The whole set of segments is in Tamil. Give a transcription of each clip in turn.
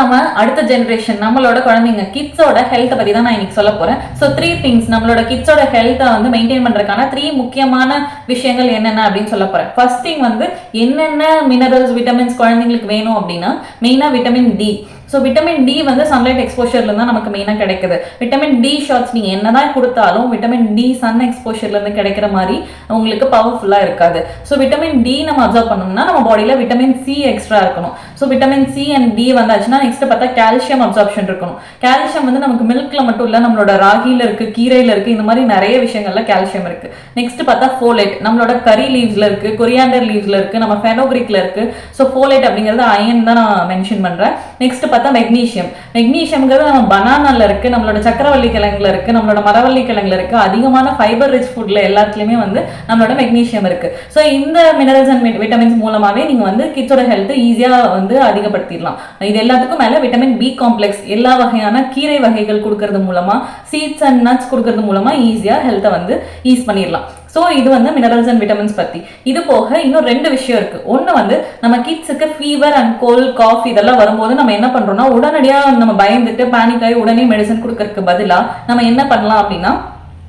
நம்ம அடுத்த ஜெனரேஷன் நம்மளோட குழந்தைங்க கிட்ஸோட ஹெல்த்தை பத்தி தான் நான் இன்னைக்கு சொல்ல போறேன். ஸோ 3 திங்ஸ் நம்மளோட கிட்ஸோட ஹெல்த்தை வந்து மெயின்டைன் பண்றதுக்கான 3 முக்கியமான விஷயங்கள் என்னென்ன அப்படின்னு சொல்ல போறேன். ஃபர்ஸ்ட் திங் வந்து என்னென்ன மினரல்ஸ் விட்டமின்ஸ் குழந்தைங்களுக்கு வேணும் அப்படின்னா மெயினா vitamin D. So vitamin D வந்து சன்லைட் எக்ஸ்போஷர்ல தான் நமக்கு மெயினாக கிடைக்குது. விட்டமின் டி ஷாட்ஸ் நீங்கள் என்னதான் கொடுத்தாலும் விட்டமின் டி சன் எக்ஸ்போஷர்ல இருந்து கிடைக்கிற மாதிரி உங்களுக்கு பவர்ஃபுல்லாக இருக்காது. ஸோ விட்டமின் டி நம்ம அப்சர்வ் பண்ணோம்னா நம்ம பாடியில் விட்டமின் சி எக்ஸ்ட்ரா இருக்கணும். So vitamin C and D வந்தாச்சுன்னா நெக்ஸ்ட் பார்த்தா கால்சியம் அப்சார்ப்ஷன் இருக்கணும். கால்சியம் வந்து நமக்கு மில்க்ல மட்டும் இல்லை, நம்மளோட ராகில இருக்கு, கீரையில இருக்கு, இந்த மாதிரி நிறைய விஷயங்கள்ல கால்சியம் இருக்கு. நெக்ஸ்ட் பார்த்தா ஃபோலேட் நம்மளோட கரி லீவ்ஸ்ல இருக்கு, கொரியாண்டர் லீவ்ஸ்ல இருக்கு, நம்ம ஃபெனோக்ரிக்ல இருக்கு. ஸோ ஃபோலேட் அப்படிங்கிறது அயன் தான் நான் மென்ஷன் பண்றேன். நெக்ஸ்ட் பார்த்தா மெக்னீஷியம். மெக்னீஷியம்ங்கிறது நம்ம பனானால இருக்கு, நம்மளோட சக்கரவள்ளி கிழங்குல இருக்கு, நம்மளோட மரவள்ளி கிழங்குல இருக்கு. அதிகமான ஃபைபர் ரிச் ஃபுட்ல எல்லாத்துலயுமே வந்து நம்மளோட மெக்னீஷியம் இருக்கு. ஸோ இந்த மினரல்ஸ் அண்ட் விட்டமின்ஸ் மூலமாவே நீங்க வந்து கிட்ஸோட ஹெல்த் ஈஸியா வந்து அதிகப்படுத்திடலாம். இது எல்லாத்துக்கும் மேல விட்டமின் பி காம்ப்ளெக்ஸ் எல்லா வகையான கீரை வகைகள் கொடுக்கறது மூலமா, சீட்ஸ் அண்ட் நட்ஸ் கொடுக்கறது மூலமா ஈஸியா ஹெல்த்தை வந்து ஈஸ் பண்ணிடலாம். ஸோ இது வந்து மினரல்ஸ் அண்ட் விட்டமின்ஸ் பத்தி. இது போக இன்னும் 2 விஷயம் இருக்கு. ஒன்று வந்து நம்ம கிட்ஸுக்கு ஃபீவர் அண்ட் கோல்ட் காஃப் இதெல்லாம் வரும்போது நம்ம என்ன பண்றோம்னா உடனடியாக நம்ம பயந்துட்டு பேனிக் ஆகி உடனே மெடிசன் கொடுக்கறதுக்கு பதிலாக நம்ம என்ன பண்ணலாம் அப்படின்னா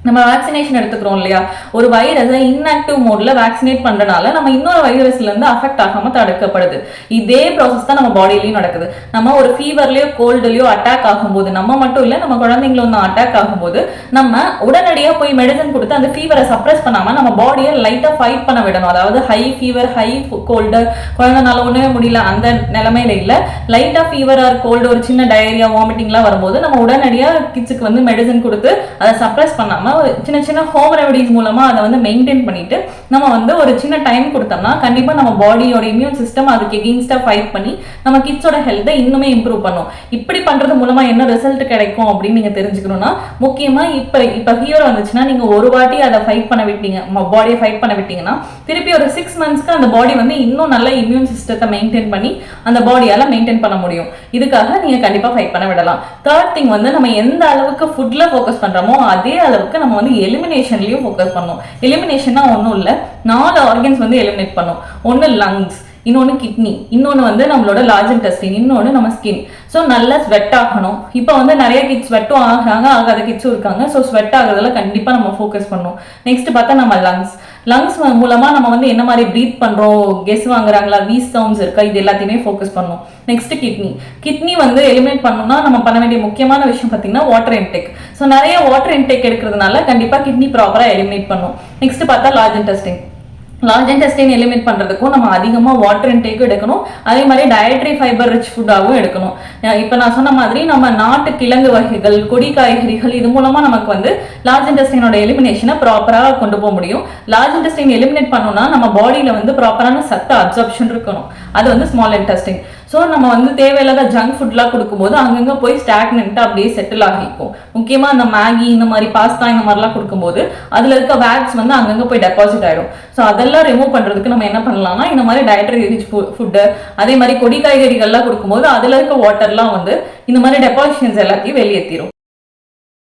நம்ம வேக்சினேஷன் எடுத்துக்கிறோம் இல்லையா, ஒரு வைரஸை இன்ஆக்டிவ் மோட்ல வேக்சினேட் பண்றதுனால நம்ம இன்னொரு வைரஸ்ல இருந்து அஃபெக்ட் ஆகாம தடுக்கப்படுது. இதே ப்ராசஸ் தான் நம்ம பாடியிலையும் நடக்குது. நம்ம ஒரு ஃபீவர்லயோ கோல்டுலயோ அட்டாக் ஆகும்போது நம்ம மட்டும் இல்லை, நம்ம குழந்தைங்களும் தான் அட்டாக் ஆகும்போது நம்ம உடனடியாக போய் மெடிசன் கொடுத்து அந்த ஃபீவரை சப்ரஸ் பண்ணாம நம்ம பாடியை லைட்டா ஃபைட் பண்ண விடணும். அதாவது ஹை ஃபீவர், ஹை கோல்டு, குழந்தைனால ஒண்ணுமே முடியல அந்த நிலைமையில இல்லை, லைட்டா ஃபீவர் ஆர் கோல்டு, ஒரு சின்ன டயரியா வாமிட்டிங்லாம் வரும்போது நம்ம உடனடியாக கிட்ஸுக்கு வந்து மெடிசன் கொடுத்து அதை சப்ரஸ் பண்ணாம சின்ன சின்ன ஹோம் ரெமடிஸ் மூலமா அதை வந்து மெயின்டைன் பண்ணிட்டு நம்ம வந்து ஒரு சின்ன டைம் கொடுத்தோம்னா கண்டிப்பா நம்ம பாடியோட இம்யூன் சிஸ்டம் அதுக்கு எகெயின்ஸ்டா ஃபைட் பண்ணி நம்ம கிட்ஸோட ஹெல்த்தை இன்னுமே இம்ப்ரூவ் பண்ணும். இப்படி பண்றது மூலமா என்ன ரிசல்ட் கிடைக்கும் அப்படின்னு நீங்க தெரிஞ்சுக்கணும்னா, முக்கியமா இப்ப ஃபீவர் வந்துச்சுன்னா நீங்க ஒரு வாட்டி அதை ஃபைட் பண்ண விட்டீங்க, பாடியை ஃபைட் பண்ண விட்டீங்கன்னா திருப்பி ஒரு 6 மந்த்ஸ்க்கு அந்த பாடி வந்து இன்னும் நல்ல இம்யூன் சிஸ்டத்தை மெயின்டைன் பண்ணி அந்த பாடியால மெயின்டைன் பண்ண முடியும். இதுக்காக நீங்க கண்டிப்பா ஃபைட் பண்ண விடலாம். தேர்ட் திங் வந்து நம்ம எந்த அளவுக்கு ஃபுட்ல ஃபோக்கஸ் பண்றோமோ அதே அளவுக்கு நம்ம வந்து எலிமினேஷன்லயும் ஃபோக்கஸ் பண்ணோம். எலிமினேஷன்னா ஒன்றும் இல்லை, 4 ஆர்கன்ஸ் வந்து எலிமினேட் பண்ணும். ஒன்று லங்ஸ், இன்னொன்று கிட்னி, இன்னொன்று வந்து நம்மளோட லார்ஜ் இன்டெஸ்டைன், இன்னொன்று நம்ம ஸ்கின். ஸோ நல்லா ஸ்வெட் ஆகணும். இப்போ வந்து நிறைய கிட்ஸ் ஸ்வெட்டும் ஆகாங்க, ஆகாத கிட்ஸும் இருக்காங்க. ஸோ ஸ்வெட் ஆகுறதுல கண்டிப்பாக நம்ம ஃபோக்கஸ் பண்ணணும். நெக்ஸ்ட் பார்த்தா நம்ம லங்ஸ் மூலமா நம்ம வந்து என்ன மாதிரி ப்ரீத் பண்றோம், கெஸ் வாங்குறாங்களா, வீஸ் சவுண்ட்ஸ் இருக்கா, இது எல்லாத்தையுமே ஃபோக்கஸ் பண்ணணும். நெக்ஸ்ட் கிட்னி வந்து எலிமினேட் பண்ணணும்னா நம்ம பண்ண வேண்டிய முக்கியமான விஷயம் பார்த்தீங்கன்னா வாட்டர் இன்டேக். ஸோ நிறைய வாட்டர் இன்டேக் எடுக்கிறதுனால கண்டிப்பாக கிட்னி ப்ராப்பராக எலிமினேட் பண்ணும். நெக்ஸ்ட் பார்த்தா லார்ஜ் இன்டெஸ்டைன் எலிமினேட் பண்றதுக்கும் நம்ம அதிகமா வாட்டர் இன்டேக் எடுக்கணும். அதே மாதிரி டயட்ரி ஃபைபர் ரிச் ஃபுட்டாகவும் எடுக்கணும். இப்போ நான் சொன்ன மாதிரி நம்ம நாட்டு கிழங்கு வகைகள், கொடி காய்கறிகள், இது மூலமா நமக்கு வந்து லார்ஜ் இன்டெஸ்டைனோட எலிமினேஷனை ப்ராப்பராக கொண்டு போக முடியும். லார்ஜ் இன்டெஸ்டைன் எலிமினேட் பண்ணணும்னா நம்ம பாடியில வந்து ப்ராப்பரான சத்து அப்சர்ப்ஷன் இருக்கணும். அது வந்து ஸ்மால் இன்டெஸ்டைன். ஸோ நம்ம வந்து தேவையில்லாத ஜங்க் ஃபுட்லாம் கொடுக்கும்போது அங்கங்கே போய் ஸ்டாக்னெண்ட்டாக அப்படியே செட்டில் ஆகிக்கும். முக்கியமாக அந்த மேகி, இந்த மாதிரி பாஸ்தா, இந்த மாதிரிலாம் கொடுக்கும்போது அதில் இருக்க வேக்ஸ் வந்து அங்கங்கே போய் டெபாசிட் ஆகிடும். ஸோ அதெல்லாம் ரிமூவ் பண்ணுறதுக்கு நம்ம என்ன பண்ணலாம்னா இந்த மாதிரி டயட்ரி ரிச் ஃபுட்டு, அதே மாதிரி கொடி காய்கறிகள்லாம் கொடுக்கும்போது அதில் இருக்க வாட்டர்லாம் வந்து இந்த மாதிரி டெபாசிஷன்ஸ் எல்லாத்தையும் வெளியேற்றிடும்.